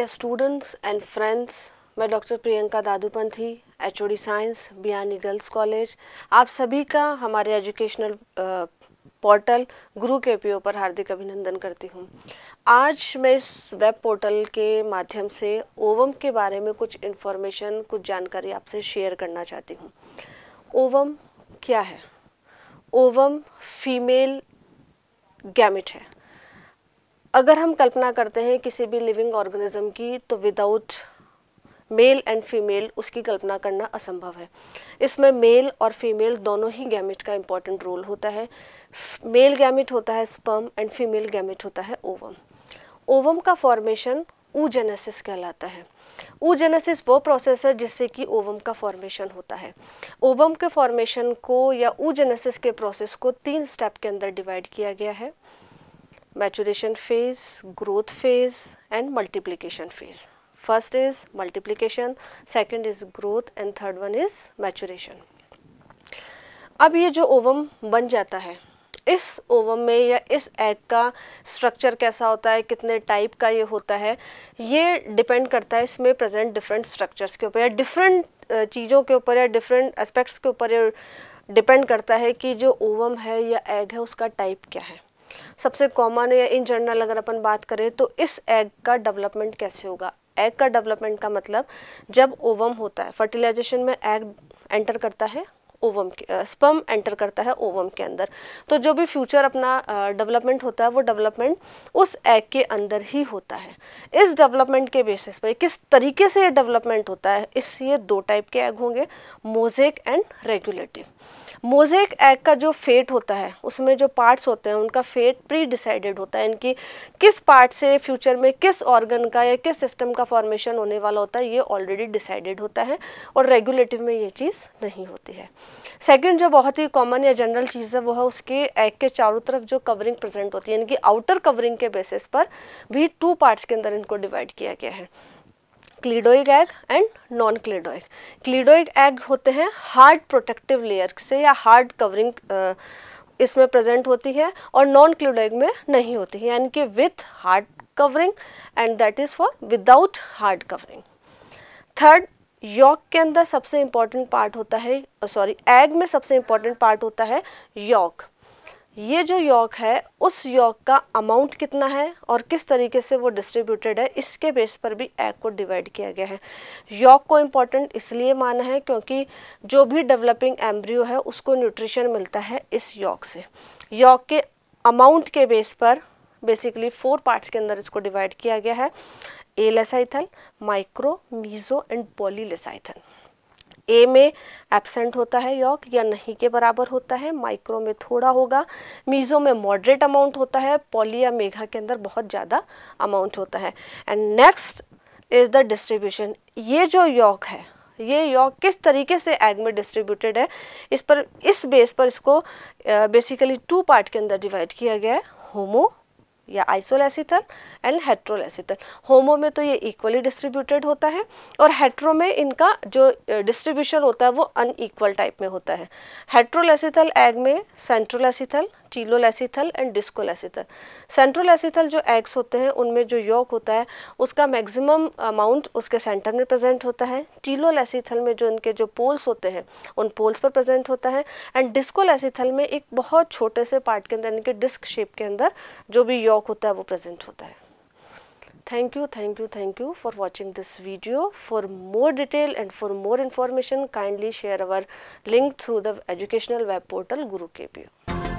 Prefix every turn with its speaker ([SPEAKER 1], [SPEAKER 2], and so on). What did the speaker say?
[SPEAKER 1] Dear students and friends, मैं doctor Priyanka Dadupanthi, HOD science, Biyani girls college, आप सभी का हमारे एजुकेशनल पोर्टल गुरु केपीओ पर हार्दिक अभिनंदन करती हूँ। आज मैं इस वेब पोर्टल के माध्यम से ओवम के बारे में कुछ इन्फॉर्मेशन, कुछ जानकारी आपसे शेयर करना चाहती हूँ। ओवम क्या है? ओवम फीमेल गैमेट है। अगर हम कल्पना करते हैं किसी भी लिविंग ऑर्गेनिज्म की, तो विदाउट मेल एंड फीमेल उसकी कल्पना करना असंभव है। इसमें मेल और फीमेल दोनों ही गैमेट का इम्पॉर्टेंट रोल होता है। मेल गैमेट होता है स्पर्म एंड फीमेल गैमेट होता है ओवम। ओवम का फॉर्मेशन oogenesis कहलाता है। oogenesis वो प्रोसेस है जिससे कि ओवम का फॉर्मेशन होता है। ओवम के फॉर्मेशन को या oogenesis के प्रोसेस को 3 स्टेप के अंदर डिवाइड किया गया है: maturation phase, growth phase and multiplication phase. First is multiplication, second is growth and third one is maturation. अब ये जो ओवम बन जाता है, इस ओवम में या इस एग का स्ट्रक्चर कैसा होता है, कितने टाइप का ये होता है, ये डिपेंड करता है इसमें प्रेजेंट डिफरेंट स्ट्रक्चर्स के ऊपर या डिफरेंट चीज़ों के ऊपर या डिफरेंट एस्पेक्ट्स के ऊपर डिपेंड करता है कि जो ओवम है या एग है उसका टाइप क्या है। सबसे कॉमन या इन जनरल अगर अपन बात करें तो इस एग का डेवलपमेंट कैसे होगा। एग का डेवलपमेंट का मतलब जब ओवम होता है, फर्टिलाइजेशन में एग एंटर करता है ओवम के, स्पर्म एंटर करता है ओवम के अंदर, तो जो भी फ्यूचर अपना डेवलपमेंट होता है वो डेवलपमेंट उस एग के अंदर ही होता है। इस डेवलपमेंट के बेसिस पर किस तरीके से ये डेवलपमेंट होता है, ये 2 टाइप के एग होंगे, mosaic and regulative. Mosaic egg का जो फेट होता है, उसमें जो पार्ट्स होते हैं उनका फेट प्री डिसाइडेड होता है, इनकी किस पार्ट से फ्यूचर में किस ऑर्गन का या किस सिस्टम का फॉर्मेशन होने वाला होता है ये ऑलरेडी डिसाइडेड होता है, और रेगुलेटिव में ये चीज़ नहीं होती है। सेकंड जो बहुत ही कॉमन या जनरल चीज़ है वो है उसके एग के चारों तरफ जो कवरिंग प्रेजेंट होती है, इनकी आउटर कवरिंग के बेसिस पर भी 2 पार्ट्स के अंदर इनको डिवाइड किया गया है, क्लीडोइक एग एंड नॉन क्लीडोइक। क्लीडोइक एग होते हैं हार्ड प्रोटेक्टिव लेयर से या हार्ड कवरिंग इसमें प्रेजेंट होती है, और नॉन क्लीडोइक में नहीं होती है, यानी कि with hard covering and that is for without hard covering. Third, yolk के अंदर सबसे इम्पॉर्टेंट पार्ट होता है, एग में सबसे इम्पॉर्टेंट पार्ट होता है यॉक। ये जो यॉक है उस यॉक का अमाउंट कितना है और किस तरीके से वो डिस्ट्रीब्यूटेड है, इसके बेस पर भी एग को डिवाइड किया गया है। यॉक को इम्पॉर्टेंट इसलिए माना है क्योंकि जो भी डेवलपिंग एम्ब्रियो है उसको न्यूट्रिशन मिलता है इस यॉक से। यॉक के अमाउंट के बेस पर बेसिकली 4 पार्ट्स के अंदर इसको डिवाइड किया गया है: ए लेसाइथल, माइक्रो, मीजो एंड पॉलीलेसाइथल। ए में एब्सेंट होता है यॉक या नहीं के बराबर होता है, माइक्रो में थोड़ा होगा, मीजो में मॉडरेट अमाउंट होता है, पॉली या मेगा के अंदर बहुत ज़्यादा अमाउंट होता है। And next is the distribution. ये जो यॉक है, ये यॉक किस तरीके से एग में डिस्ट्रीब्यूटेड है, इस बेस पर इसको बेसिकली 2 पार्ट के अंदर डिवाइड किया गया है: होमो या आइसोलेसिथल एंड हेट्रोलेसिथल। होमो में तो ये इक्वली डिस्ट्रीब्यूटेड होता है, और हेट्रो में इनका जो डिस्ट्रीब्यूशन होता है वो अनइक्वल टाइप में होता है। हेट्रोलेसिथल एग में सेंट्रोलेसिथल, टीलोलेसिथल एंड डिस्कोलेसिथल। सेंट्रोलेसिथल जो एग्स होते हैं उनमें जो यॉक होता है उसका मैक्सिमम अमाउंट उसके सेंटर में प्रेजेंट होता है। टीलोलेसिथल में जो इनके जो पोल्स होते हैं उन पोल्स पर प्रेजेंट होता है, एंड डिस्कोलेसिथल में एक बहुत छोटे से पार्ट के अंदर, इनके डिस्क शेप के अंदर जो भी यॉक होता है वो प्रेजेंट होता है। Thank you for watching this video. For more detail and for more information, kindly share our link through the educational web portal Guru KPO.